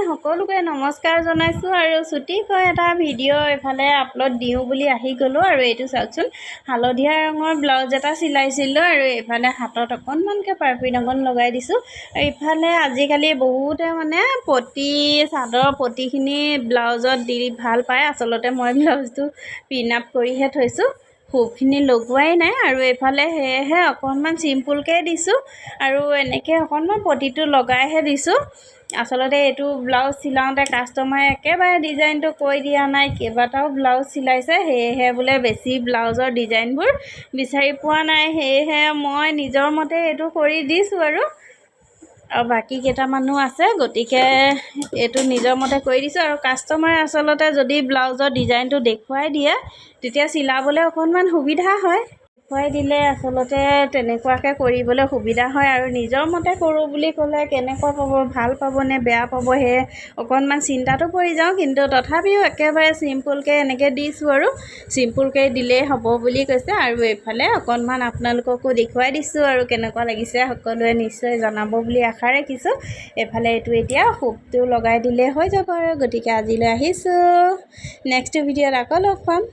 সকলোকে নমস্কাৰ জনাইছোঁ আৰু ছুটিকৈ এটা ভিডিঅ' এফালে আপলোড দিওঁ বুলি আহি গ'লোঁ। আৰু এইটো চাওকচোন, হালধীয়া ৰঙৰ ব্লাউজ এটা চিলাইছিলোঁ আৰু এইফালে হাতত অকণমানকৈ পাৰ্পিন অকণ লগাই দিছোঁ। এইফালে আজিকালি বহুতে মানে পতি চাদৰ পতিখিনি ব্লাউজত দি ভাল পায়। আচলতে মই ব্লাউজটো পিন আপ কৰিহে থৈছোঁ, হুকখিনি লগোৱাই নাই। আৰু এইফালে সেয়েহে অকণমান চিম্পুলকৈ দিছোঁ আৰু এনেকৈ অকণমান পতিটো লগাইহে দিছোঁ। আচলতে এইটো ব্লাউজ চিলাওঁতে কাষ্টমাৰে একেবাৰে ডিজাইনটো কৈ দিয়া নাই, কেইবাটাও ব্লাউজ চিলাইছে, সেয়েহে বোলে বেছি ব্লাউজৰ ডিজাইনবোৰ বিচাৰি পোৱা নাই। সেয়েহে মই নিজৰ মতে এইটো কৰি দিছোঁ আৰু বাকী কেইটামানো আছে, গতিকে এইটো নিজৰ মতে কৰি দিছোঁ। আৰু কাষ্টমাৰে আচলতে যদি ব্লাউজৰ ডিজাইনটো দেখুৱাই দিয়ে তেতিয়া চিলাবলৈ অকণমান সুবিধা হয়। দেখুৱাই দিলে আচলতে তেনেকুৱাকৈ কৰিবলৈ সুবিধা হয়। আৰু নিজৰ মতে কৰোঁ বুলি ক'লে কেনেকুৱা পাব, ভাল পাবনে বেয়া পাব, সেয়ে অকণমান চিন্তাটো পৰি যাওঁ। কিন্তু তথাপিও একেবাৰে চিম্পুলকৈ এনেকৈ দিছোঁ আৰু চিম্পুলকৈ দিলেই হ'ব বুলি কৈছে। আৰু এইফালে অকণমান আপোনালোককো দেখুৱাই দিছোঁ আৰু কেনেকুৱা লাগিছে সকলোৱে নিশ্চয় জনাব বুলি আশা ৰাখিছোঁ। এইফালে এইটো এতিয়া হুকটো লগাই দিলে হৈ যাব আৰু গতিকে আজিলৈ আহিছোঁ, নেক্সট ভিডিঅ'ত আকৌ লগ পাম।